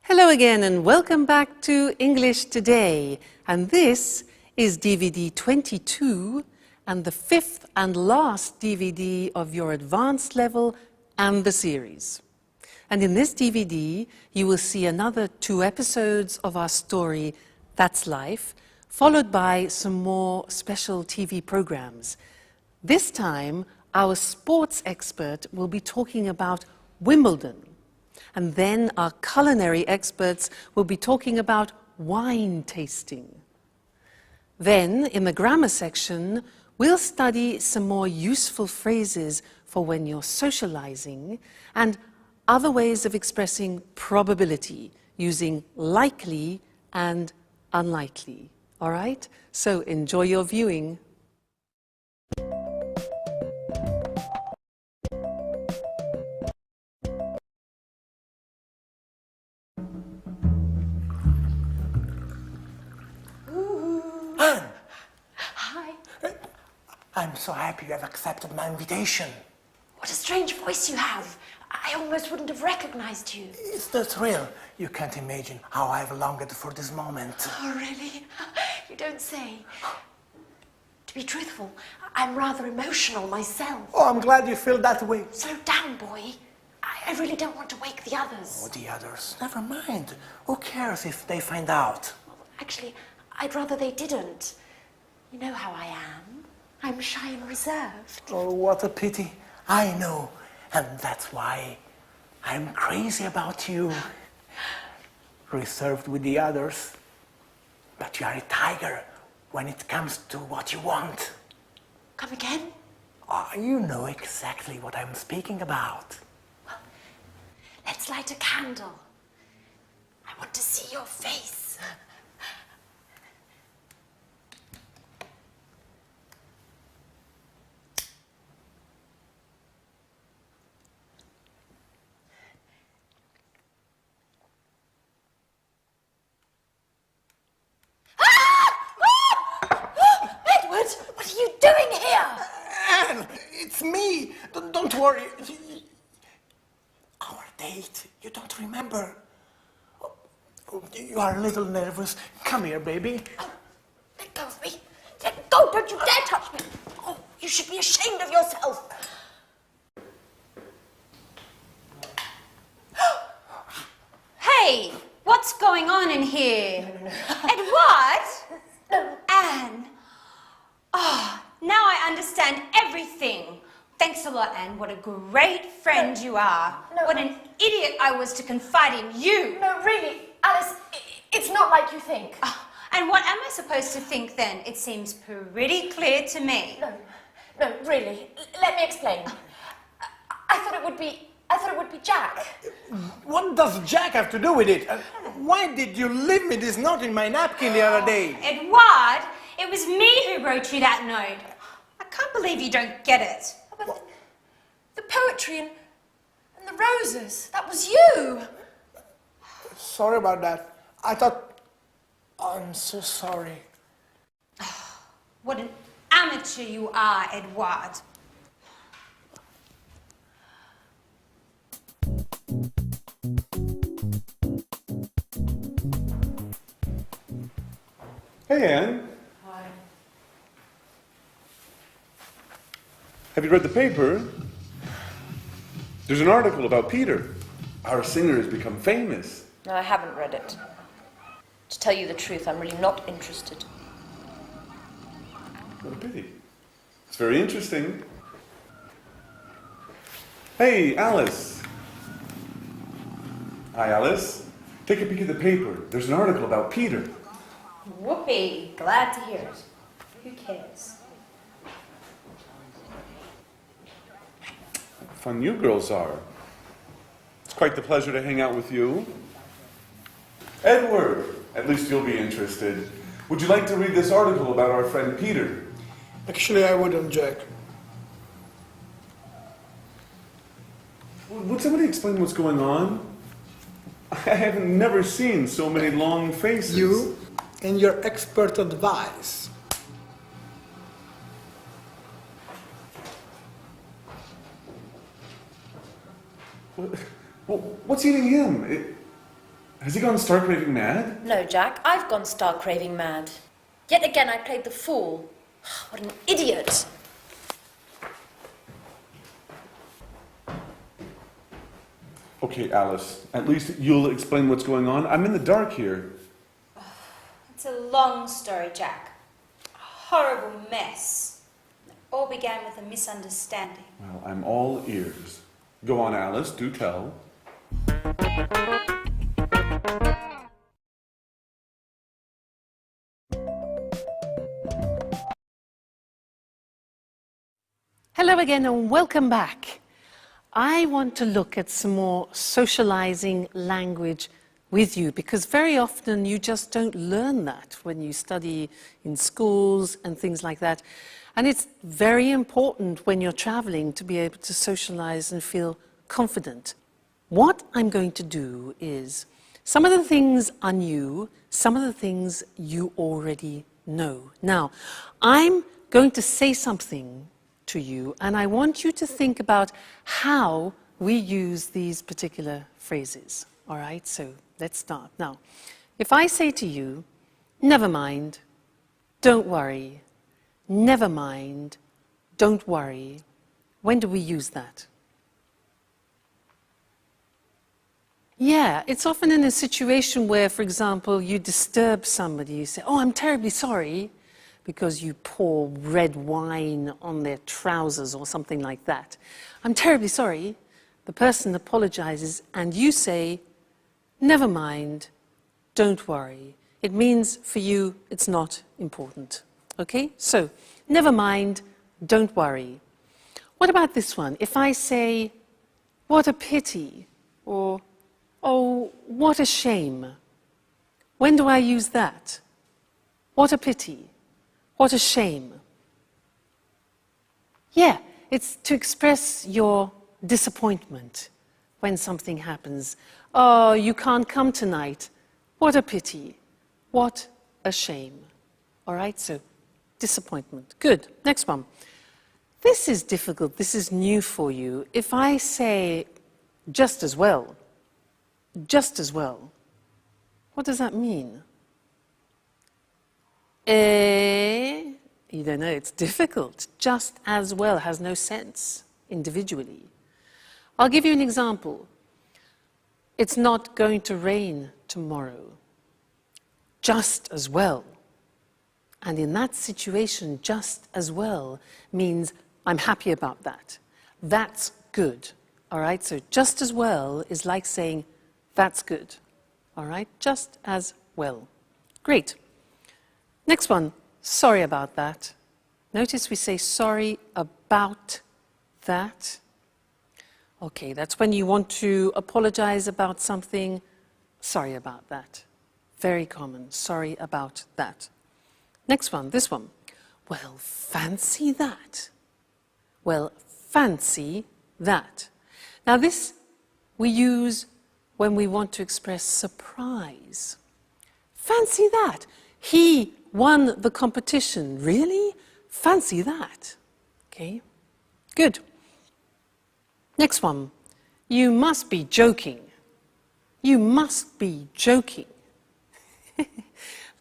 Hello again and welcome back to English Today. And this is DVD 22 and the fifth and last DVD of your advanced level and the series. And in this DVD, you will see another 2 episodes of our story, That's Life, followed by some more special TV programs. This time, our sports expert will be talking about Wimbledon. And then our culinary experts will be talking about wine tasting. Then, in the grammar section, we'll study some more useful phrases for when you're socializing and other ways of expressing probability using likely and unlikely. All right? So enjoy your viewing. Hi. I'm so happy you have accepted my invitation. What a strange voice you have. I almost wouldn't have recognized you. It's the thrill. You can't imagine how I've longed for this moment. Oh, really? You don't say. To be truthful, I'm rather emotional myself. Oh, I'm glad you feel that way. Slow down, boy. I really don't want to wake the others. Oh, the others. Never mind. Who cares if they find out? Actually, I'd rather they didn't. You know how I am. I'm shy and reserved. Oh, what a pity. I know. And that's why I'm crazy about you. Reserved with the others. But you are a tiger when it comes to what you want. Come again? Oh, you know exactly what I'm speaking about. Well, let's light a candle. I want to see your face. What are you doing here? Anne, it's me. Don't worry. Our date, you don't remember. Oh, you are a little nervous. Come here, baby. Oh, let go of me. Let go. Don't you dare touch me. Oh, you should be ashamed of yourself. Hey, what's going on in here? Edward? No. Anne? Oh, now I understand everything. Thanks a lot, Anne. What a great friend you are. No. What an idiot I was to confide in you. No, really, Alice, it's not like you think. Oh, and what am I supposed to think then? It seems pretty clear to me. No, really. Let me explain. I thought it would be Jack. What does Jack have to do with it? Why did you leave me this note in my napkin the other day? Edward, it was me who wrote you that note. I can't believe you don't get it. But the poetry and the roses, that was you. Sorry about that. I thought... I'm so sorry. What an amateur you are, Edward. Hey, Anne. Hi. Have you read the paper? There's an article about Peter. Our singer has become famous. No, I haven't read it. To tell you the truth, I'm really not interested. What a pity. It's very interesting. Hey, Alice. Hi, Alice. Take a peek at the paper. There's an article about Peter. Whoopee, glad to hear it. Who cares? Fun you girls are. It's quite the pleasure to hang out with you. Edward, at least you'll be interested. Would you like to read this article about our friend Peter? Actually, I wouldn't, Jack. Would somebody explain what's going on? I have never seen so many long faces. You and your expert advice. What's eating him? Has he gone star craving mad? No, Jack, I've gone star craving mad. Yet again I played the fool. What an idiot! Okay, Alice, at least you'll explain what's going on. I'm in the dark here. It's a long story, Jack. A horrible mess. It all began with a misunderstanding. Well, I'm all ears. Go on, Alice, do tell. Hello again and welcome back. I want to look at some more socializing language with you because very often you just don't learn that when you study in schools and things like that. And it's very important when you're traveling to be able to socialize and feel confident. What I'm going to do is some of the things are new, some of the things you already know. Now, I'm going to say something to you, and I want you to think about how we use these particular phrases. All right, so let's start. Now, if I say to you, never mind, don't worry, never mind, don't worry, when do we use that? Yeah, it's often in a situation where, for example, you disturb somebody, you say, oh, I'm terribly sorry, because you pour red wine on their trousers or something like that. I'm terribly sorry. The person apologizes and you say, never mind, don't worry. It means for you it's not important. Okay? So, never mind, don't worry. What about this one? If I say, what a pity, or, oh, what a shame. When do I use that? What a pity. What a shame. Yeah, it's to express your disappointment when something happens. Oh, you can't come tonight. What a pity. What a shame. All right, so disappointment. Good. Next one. This is difficult. This is new for you. If I say just as well, what does that mean? You don't know, it's difficult. Just as well has no sense individually. I'll give you an example. It's not going to rain tomorrow. Just as well. And in that situation, just as well means I'm happy about that. That's good. All right, so just as well is like saying that's good. All right, just as well. Great. Next one, sorry about that. Notice we say sorry about that. Okay, that's when you want to apologize about something. Sorry about that. Very common, sorry about that. Next one, this one. Well, fancy that. Well, fancy that. Now this we use when we want to express surprise. Fancy that. He won the competition. Really? Fancy that. Okay, good. Next one. You must be joking. You must be joking.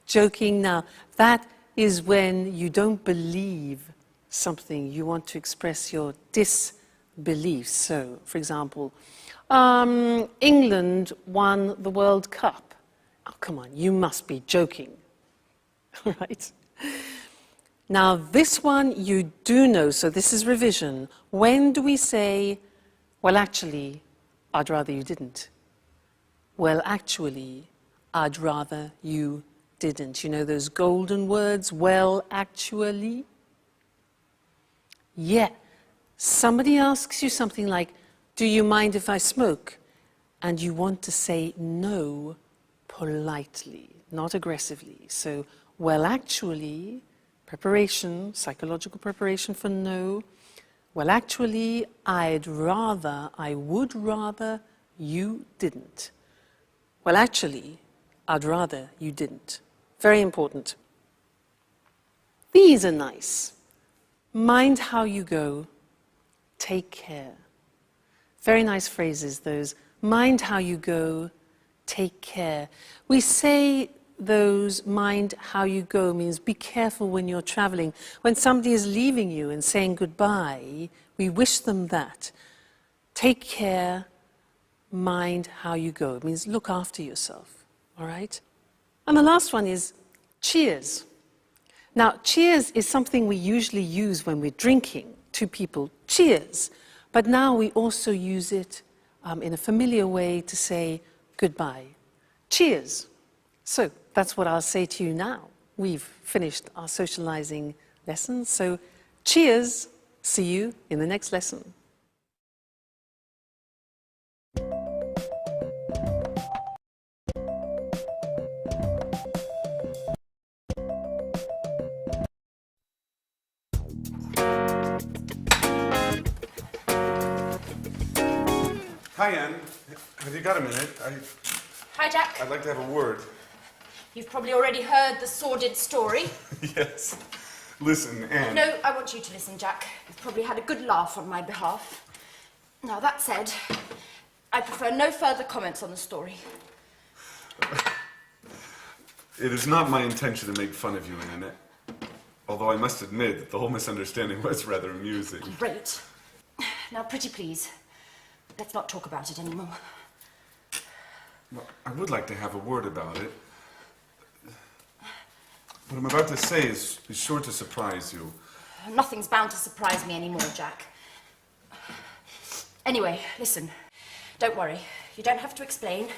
Joking, now, that is when you don't believe something. You want to express your disbelief. So, for example, England won the World Cup. Oh, come on, you must be joking. Right? Now, this one you do know, so this is revision. When do we say, well, actually, I'd rather you didn't? Well, actually, I'd rather you didn't. You know those golden words, well, actually? Yeah. Somebody asks you something like, do you mind if I smoke? And you want to say no politely, not aggressively. So, well, actually, preparation, psychological preparation for no. Well, actually, I would rather you didn't. Well, actually, I'd rather you didn't. Very important. These are nice. Mind how you go. Take care. Very nice phrases, those. Mind how you go. take care. We say those mind how you go means be careful when you're traveling. When somebody is leaving you and saying goodbye, we wish them that. Take care, mind how you go. It means look after yourself, all right? And the last one is cheers. Now, cheers is something we usually use when we're drinking. Two people, cheers. But now we also use it in a familiar way to say goodbye. Cheers. So that's what I'll say to you now. We've finished our socializing lesson. So cheers. See you in the next lesson. Hi, Anne. Have you got a minute? Hi, Jack. I'd like to have a word. You've probably already heard the sordid story. Yes. Listen, Anne. No, I want you to listen, Jack. You've probably had a good laugh on my behalf. Now, that said, I prefer no further comments on the story. It is not my intention to make fun of you, Anne. Although I must admit that the whole misunderstanding was rather amusing. Great. Now, pretty please, let's not talk about it anymore. Well, I would like to have a word about it. What I'm about to say is sure to surprise you. Nothing's bound to surprise me anymore, Jack. Anyway, listen. Don't worry. You don't have to explain.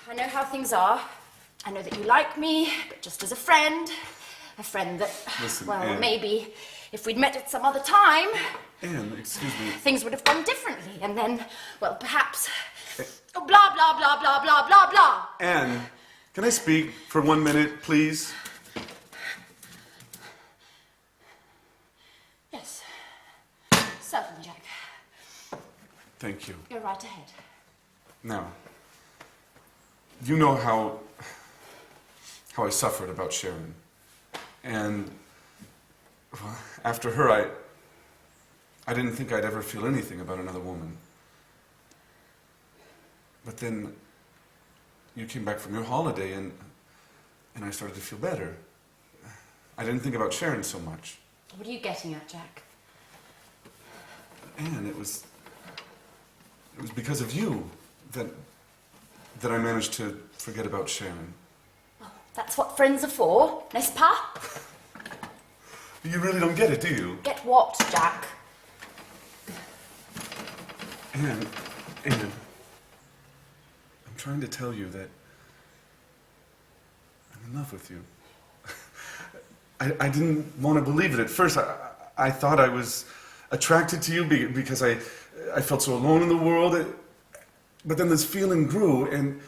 I know how things are. I know that you like me, but just as a friend. A friend that, Listen, well, Anne. maybe if we'd met at some other time, Anne, excuse me. things would have gone differently. And then, well, perhaps, blah, blah, blah, blah, blah, blah, blah. Anne, can I speak for 1 minute, please? Yes. Certainly, Jack. Thank you. Go right ahead. Now, you know how I suffered about Sharon. And well, after her, I didn't think I'd ever feel anything about another woman. But then you came back from your holiday and I started to feel better. I didn't think about Sharon so much. What are you getting at, Jack? And it was because of you that I managed to forget about Sharon. That's what friends are for, n'est-ce pas? You really don't get it, do you? Get what, Jack? Anne, I'm trying to tell you that I'm in love with you. I didn't want to believe it at first. I thought I was attracted to you because I felt so alone in the world. But then this feeling grew, and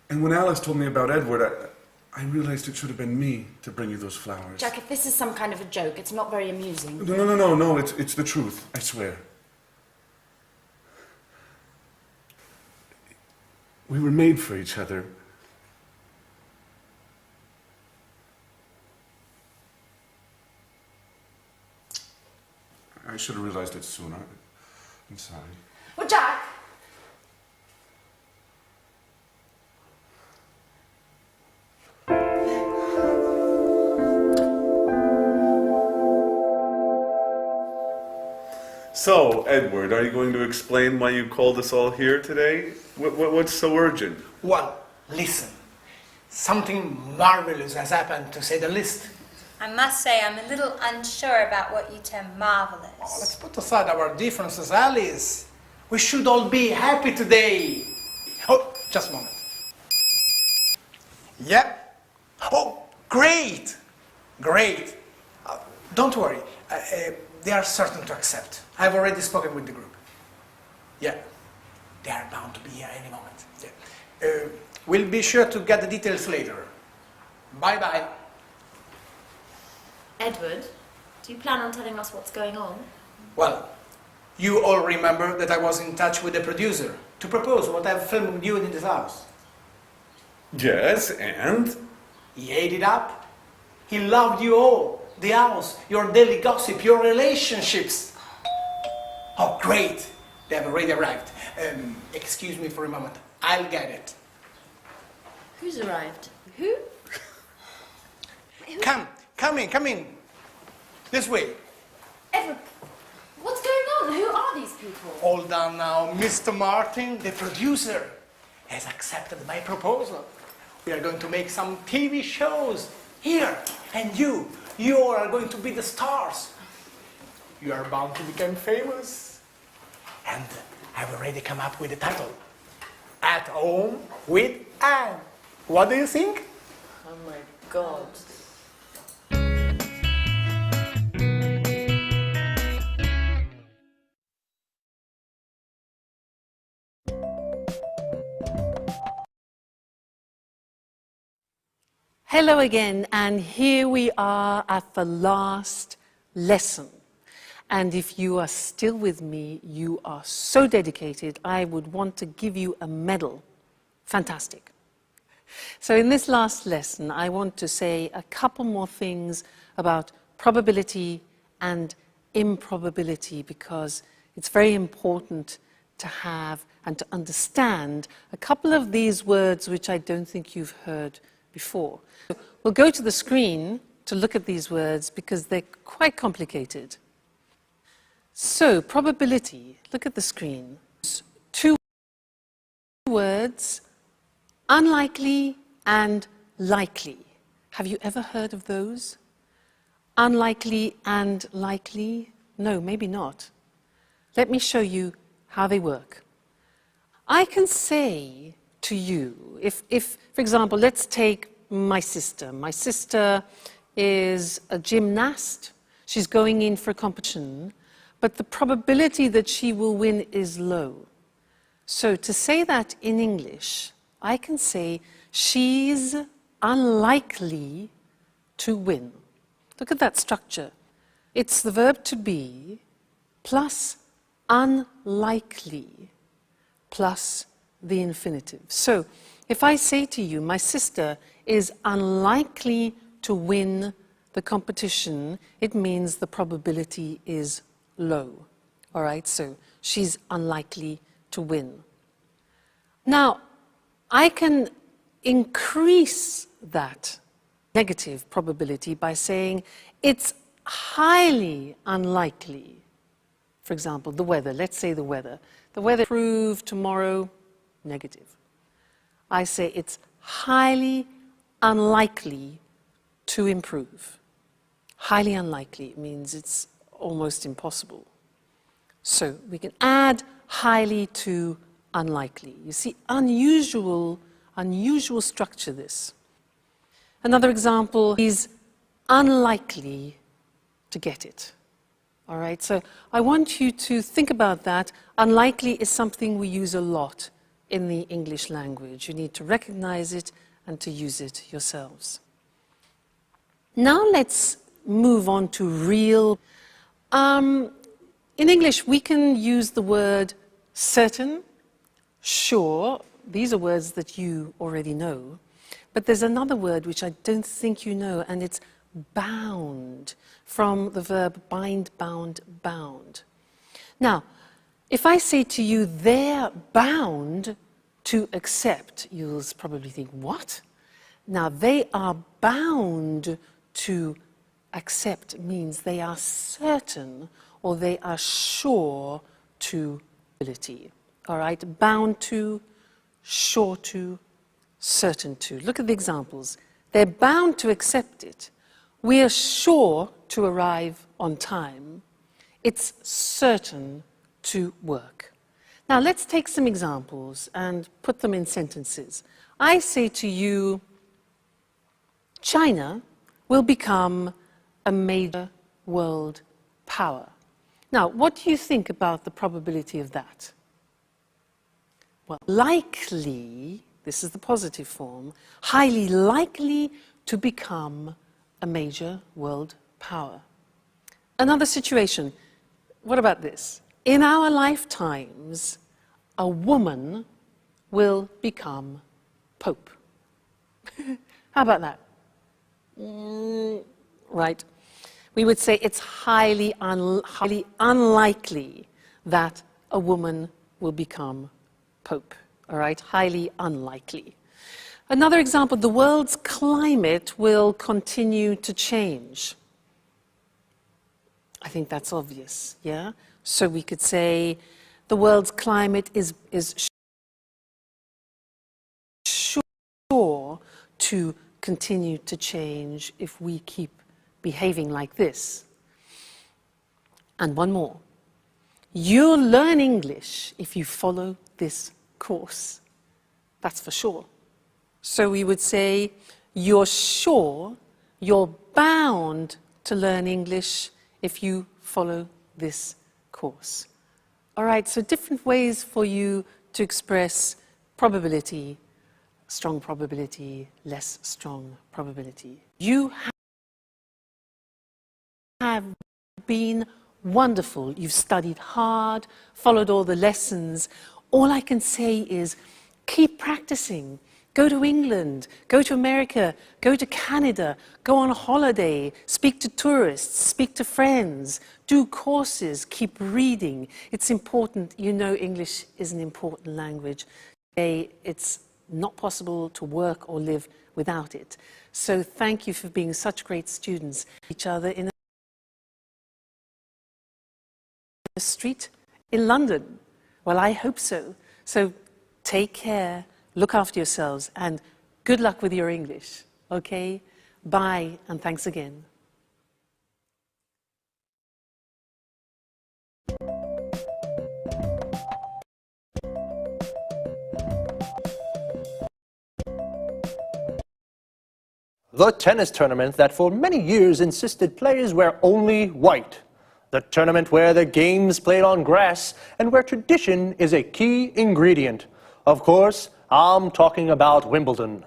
when Alex told me about Edward, I realized it should have been me to bring you those flowers. Jack, if this is some kind of a joke, it's not very amusing. No, it's the truth, I swear. We were made for each other. I should have realized it sooner. I'm sorry. Well, Jack! So, Edward, are you going to explain why you called us all here today? What's so urgent? Well, listen. Something marvelous has happened, to say the least. I must say I'm a little unsure about what you term marvelous. Oh, let's put aside our differences, Alice. We should all be happy today. Oh, just a moment. Yep. Oh, great. Great. Don't worry. They are certain to accept. I've already spoken with the group. Yeah. They are bound to be here any moment. Yeah. We'll be sure to get the details later. Bye-bye. Edward, do you plan on telling us what's going on? Well, you all remember that I was in touch with the producer to propose what I've filmed with you in this house. Yes, and? He ate it up. He loved you all. The house, your daily gossip, your relationships. Oh, great. They have already arrived. Excuse me for a moment. I'll get it. Who's arrived? Who? Come in. This way. Edward, what's going on? Who are these people? Hold on now. Mr. Martin, the producer, has accepted my proposal. We are going to make some TV shows here. And you are going to be the stars. You are bound to become famous. And I've already come up with the title. At Home with Anne. What do you think? Oh my God. Hello again, and here we are at the last lesson. And if you are still with me, you are so dedicated, I would want to give you a medal. Fantastic. So in this last lesson, I want to say a couple more things about probability and improbability, because it's very important to have and to understand a couple of these words which I don't think you've heard before. We'll go to the screen to look at these words because they're quite complicated. So, probability, look at the screen. Two words, unlikely and likely. Have you ever heard of those? Unlikely and likely? No, maybe not. Let me show you how they work. I can say to you, if for example, let's take my sister. My sister is a gymnast. She's going in for a competition, but the probability that she will win is low. So to say that in English, I can say she's unlikely to win. Look at that structure. It's the verb to be plus unlikely plus the infinitive. So if I say to you, my sister is unlikely to win the competition, it means the probability is low. All right, so she's unlikely to win. Now, I can increase that negative probability by saying it's highly unlikely. For example, the weather. Let's say the weather. The weather improve tomorrow, negative. I say it's highly unlikely to improve. Highly unlikely means it's almost impossible. So we can add highly to unlikely. You see, unusual structure this. Another example is unlikely to get it. All right, so I want you to think about that. Unlikely is something we use a lot in the English language. You need to recognize it and to use it yourselves. Now let's move on to real. In English, we can use the word certain, sure. These are words that you already know. But there's another word which I don't think you know, and it's bound, from the verb bind, bound, bound. Now, if I say to you, they're bound to accept, you'll probably think, what? Now, they are bound to accept means they are certain or they are sure to ability. All right, bound to, sure to, certain to. Look at the examples. They're bound to accept it. We are sure to arrive on time. It's certain to work. Now let's take some examples and put them in sentences. I say to you, China will become a major world power. Now, what do you think about the probability of that? Well, likely, this is the positive form, highly likely to become a major world power. Another situation, what about this? In our lifetimes, a woman will become Pope. How about that? Right. We would say it's highly unlikely that a woman will become Pope. All right, highly unlikely. Another example, the world's climate will continue to change. I think that's obvious, yeah? So we could say the world's climate is sure to continue to change if we keep behaving like this. And one more. You'll learn English if you follow this course. That's for sure. So we would say, you're sure, you're bound to learn English if you follow this course. All right, so different ways for you to express probability, strong probability, less strong probability. You have been wonderful. You've studied hard, followed all the lessons. All I can say is keep practicing. Go to England, go to America, go to Canada, go on a holiday, speak to tourists, speak to friends, do courses, keep reading. It's important. You know English is an important language. Today, it's not possible to work or live without it. So thank you for being such great students. Each other in a street in London. Well, I hope so. So take care. Look after yourselves, and good luck with your English, okay? Bye, and thanks again. The tennis tournament that for many years insisted players wear only white. The tournament where the game's played on grass and where tradition is a key ingredient. Of course, I'm talking about Wimbledon.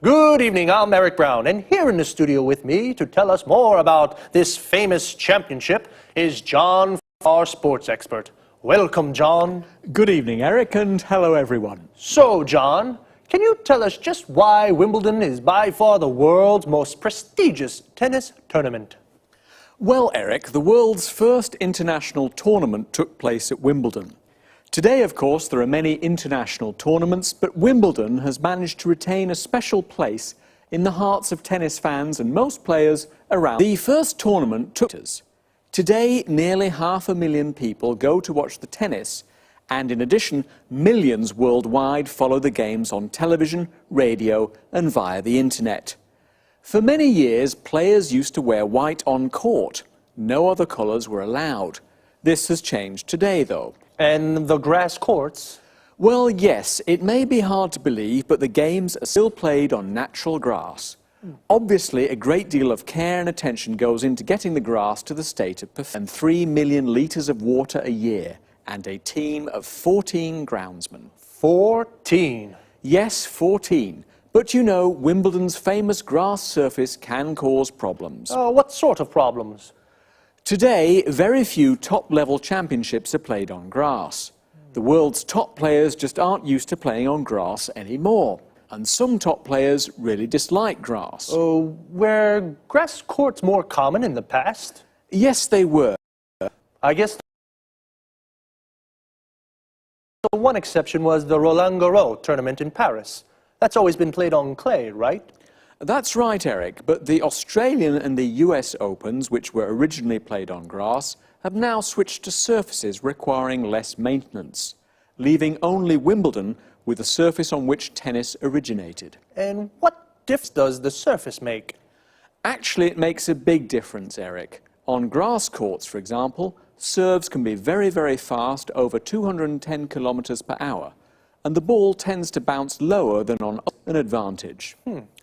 Good evening, I'm Eric Brown, and here in the studio with me to tell us more about this famous championship is John, our sports expert. Welcome, John. Good evening, Eric, and hello, everyone. So, John, can you tell us just why Wimbledon is by far the world's most prestigious tennis tournament? Well, Eric, the world's first international tournament took place at Wimbledon. Today, of course, there are many international tournaments, but Wimbledon has managed to retain a special place in the hearts of tennis fans and most players around. The first tournament took place. Today, nearly 500,000 people go to watch the tennis, and in addition, millions worldwide follow the games on television, radio, and via the internet. For many years, players used to wear white on court. No other colours were allowed. This has changed today, though. And the grass courts? Well, yes, it may be hard to believe, but the games are still played on natural grass. Obviously, a great deal of care and attention goes into getting the grass to the state of perfection. And 3 million litres of water a year, and a team of 14 groundsmen. 14? Yes, 14. But you know, Wimbledon's famous grass surface can cause problems. What sort of problems? Today, very few top-level championships are played on grass. The world's top players just aren't used to playing on grass anymore. And some top players really dislike grass. Were grass courts more common in the past? Yes, they were. I guess the one exception was the Roland Garros tournament in Paris. That's always been played on clay, right? That's right, Eric, but the Australian and the US Opens, which were originally played on grass, have now switched to surfaces requiring less maintenance, leaving only Wimbledon with the surface on which tennis originated. And what difference does the surface make? Actually, it makes a big difference, Eric. On grass courts, for example, serves can be very, very fast, over 210 kilometers per hour, and the ball tends to bounce lower than on an advantage.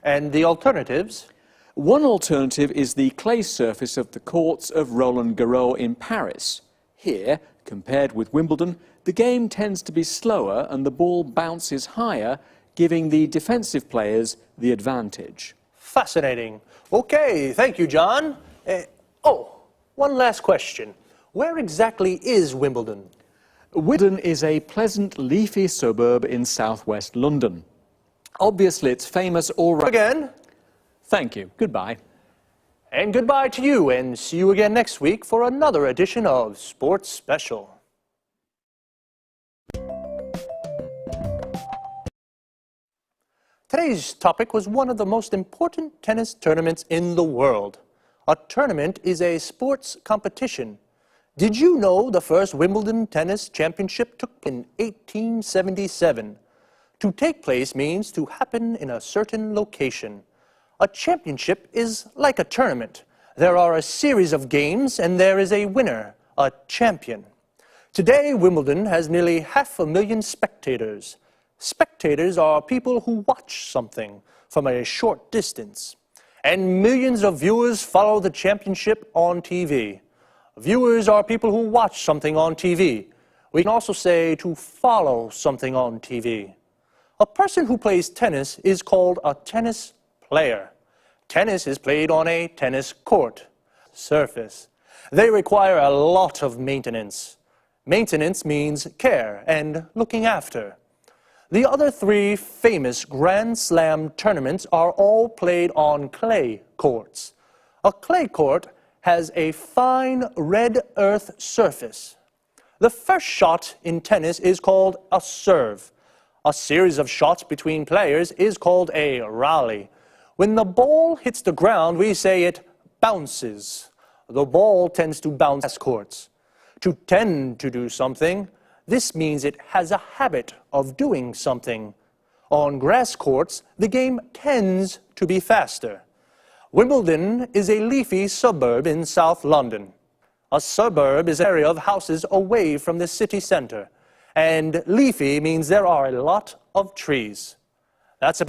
And the alternatives? One alternative is the clay surface of the courts of Roland Garros in Paris. Here, compared with Wimbledon, the game tends to be slower and the ball bounces higher, giving the defensive players the advantage. Fascinating. Okay, thank you, John. One last question. Where exactly is Wimbledon? Wimbledon is a pleasant, leafy suburb in southwest London. Obviously, it's famous all right. Again. Thank you. Goodbye. And goodbye to you, and see you again next week for another edition of Sports Special. Today's topic was one of the most important tennis tournaments in the world. A tournament is a sports competition. Did you know the first Wimbledon Tennis Championship took in 1877? To take place means to happen in a certain location. A championship is like a tournament. There are a series of games and there is a winner, a champion. Today, Wimbledon has nearly 500,000 spectators. Spectators are people who watch something from a short distance. And millions of viewers follow the championship on TV. Viewers are people who watch something on TV. We can also say to follow something on TV. A person who plays tennis is called a tennis player. Tennis is played on a tennis court, surface. They require a lot of maintenance. Maintenance means care and looking after. The other three famous Grand Slam tournaments are all played on clay courts. A clay court has a fine red earth surface. The first shot in tennis is called a serve. A series of shots between players is called a rally. When the ball hits the ground, we say it bounces. The ball tends to bounce on courts. To tend to do something, this means it has a habit of doing something. On grass courts, the game tends to be faster. Wimbledon is a leafy suburb in South London. A suburb is an area of houses away from the city centre. And leafy means there are a lot of trees. That's a...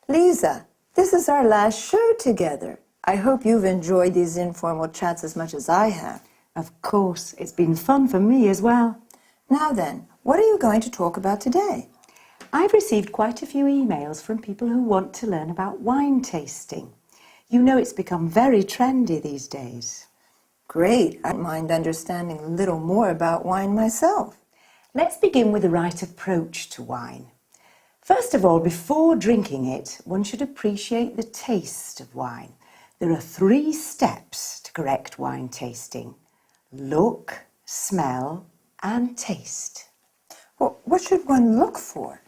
Lisa, this is our last show together. I hope you've enjoyed these informal chats as much as I have. Of course, it's been fun for me as well. Now then, what are you going to talk about today? I've received quite a few emails from people who want to learn about wine tasting. You know it's become very trendy these days. Great. I don't mind understanding a little more about wine myself. Let's begin with the right approach to wine. First of all, before drinking it, one should appreciate the taste of wine. There are 3 steps to correct wine tasting: look, smell, and taste. Well, what should one look for?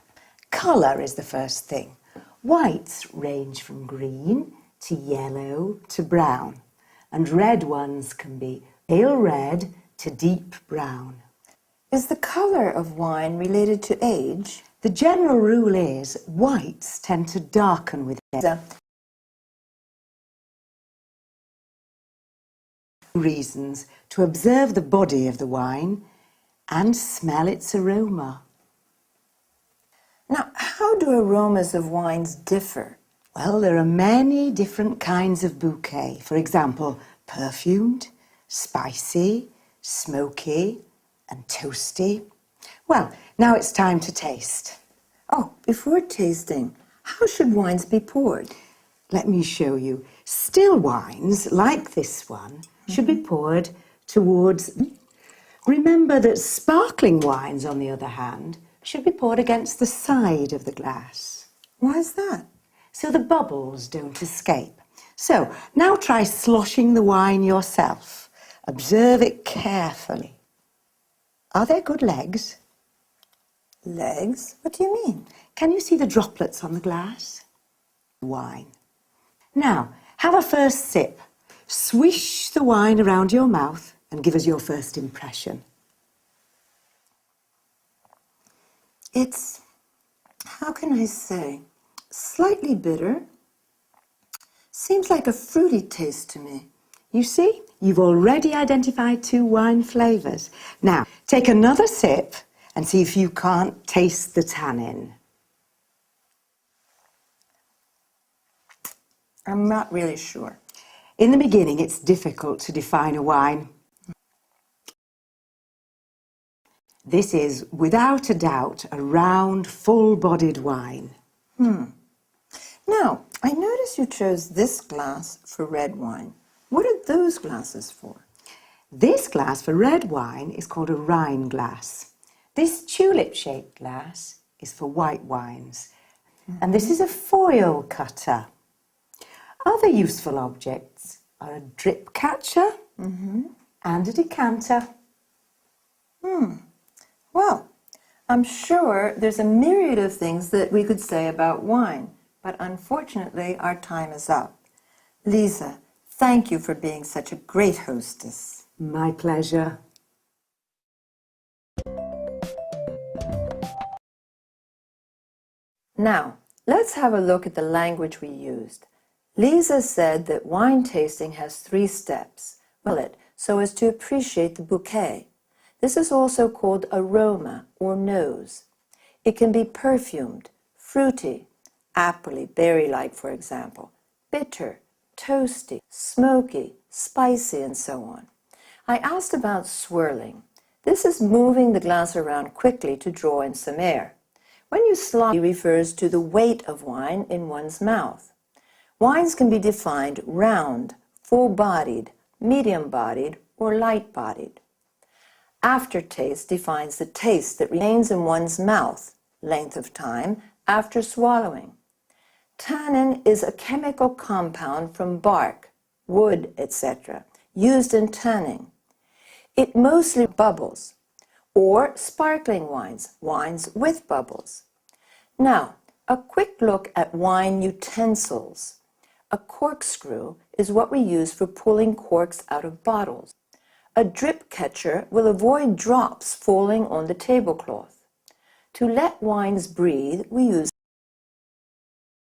Colour is the first thing. Whites range from green to yellow to brown, and red ones can be pale red to deep brown. Is the colour of wine related to age? The general rule is whites tend to darken with age. Reasons to observe the body of the wine and smell its aroma. Now, how do aromas of wines differ? Well, there are many different kinds of bouquet. For example, perfumed, spicy, smoky, and toasty. Well, now it's time to taste. Oh, before tasting, how should wines be poured? Let me show you. Still wines, like this one, should be poured towards... Remember that sparkling wines, on the other hand, should be poured against the side of the glass. Why is that? So the bubbles don't escape. So, now try sloshing the wine yourself. Observe it carefully. Are there good legs? Legs? What do you mean? Can you see the droplets on the glass? Wine. Now, have a first sip. Swish the wine around your mouth and give us your first impression. It's, how can I say, slightly bitter. Seems like a fruity taste to me. You see, you've already identified 2 wine flavours. Now, take another sip and see if you can't taste the tannin. I'm not really sure. In the beginning, it's difficult to define a wine. This is, without a doubt, a round, full-bodied wine. Now, I notice you chose this glass for red wine. What are those glasses for? This glass for red wine is called a Rhine glass. This tulip-shaped glass is for white wines. And this is a foil cutter. Other useful objects are a drip catcher and a decanter. Well, I'm sure there's a myriad of things that we could say about wine, but unfortunately our time is up. Lisa, thank you for being such a great hostess. My pleasure. Now, let's have a look at the language we used. Lisa said that wine tasting has 3 steps. So as to appreciate the bouquet. This is also called aroma or nose. It can be perfumed, fruity, appley, berry-like for example, bitter, toasty, smoky, spicy, and so on. I asked about swirling. This is moving the glass around quickly to draw in some air. When you slide, it refers to the weight of wine in one's mouth. Wines can be defined round, full-bodied, medium-bodied, or light-bodied. Aftertaste defines the taste that remains in one's mouth, length of time, after swallowing. Tannin is a chemical compound from bark, wood, etc., used in tanning. It mostly bubbles, or sparkling wines, wines with bubbles. Now, a quick look at wine utensils. A corkscrew is what we use for pulling corks out of bottles. A drip catcher will avoid drops falling on the tablecloth. To let wines breathe, we use